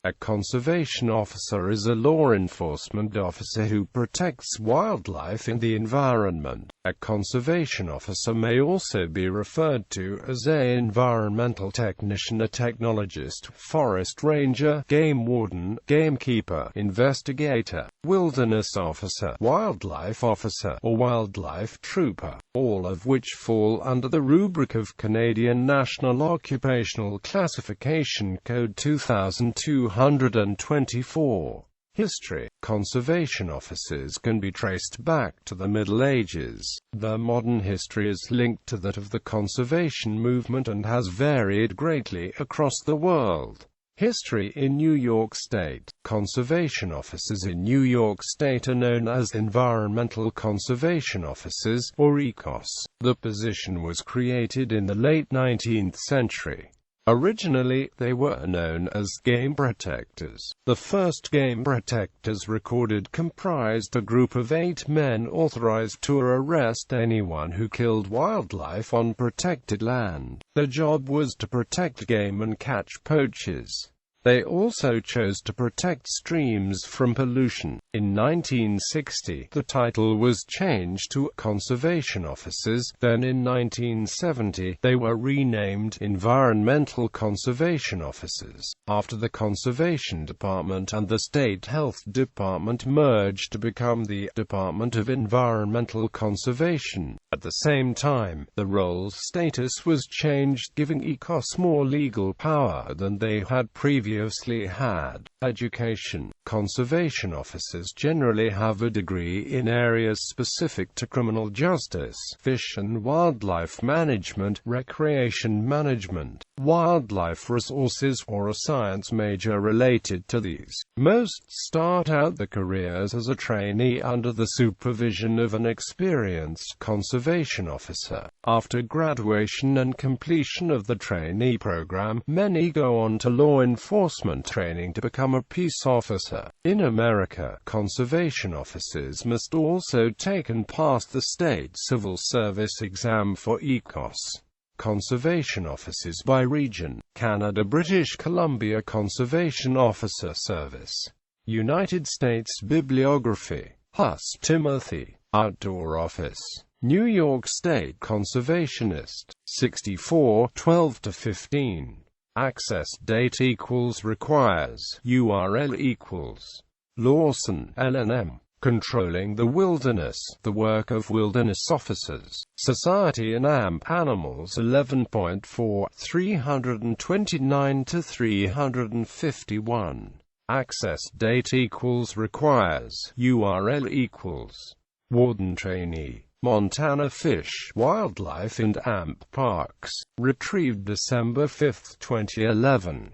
A conservation officer is a law enforcement officer who protects wildlife and the environment. A conservation officer may also be referred to as an environmental technician, a technologist, forest ranger, game warden, gamekeeper, investigator, wilderness officer, wildlife officer, or wildlife trooper, all of which fall under the rubric of Canadian National Occupational Classification Code 2224. History. Conservation officers can be traced back to the Middle Ages. Their modern history is linked to that of the conservation movement and has varied greatly across the world. History in New York State. Conservation officers in New York State are known as environmental conservation officers, or ECOS. The position was created in the late 19th century. Originally, they were known as game protectors. The first game protectors recorded comprised a group of 8 men authorized to arrest anyone who killed wildlife on protected land. Their job was to protect game and catch poachers. They also chose to protect streams from pollution. In 1960, the title was changed to conservation officers. Then in 1970, they were renamed environmental conservation officers, after the Conservation Department and the State Health Department merged to become the Department of Environmental Conservation. At the same time, the role's status was changed, giving ECOS more legal power than they had previously had. Education. Conservation officers generally have a degree in areas specific to criminal justice, fish and wildlife management, recreation management, wildlife resources, or a science major related to these. Most start out their careers as a trainee under the supervision of an experienced conservation officer. After graduation and completion of the trainee program, many go on to law enforcement training to become a peace officer. In America, conservation officers must also take and pass the state civil service exam for ECOS. Conservation officers by region. Canada, British Columbia Conservation Officer Service. United States Bibliography. Huss, Timothy. Outdoor Office. New York State Conservationist. 64, 12-15. Access date equals requires URL equals Lawson, LNM. Controlling the Wilderness, the work of wilderness officers. Society and AMP Animals 11.4, 329-351. Access date equals requires URL equals Warden Trainee. Montana Fish, Wildlife and AMP Parks. Retrieved December 5, 2011.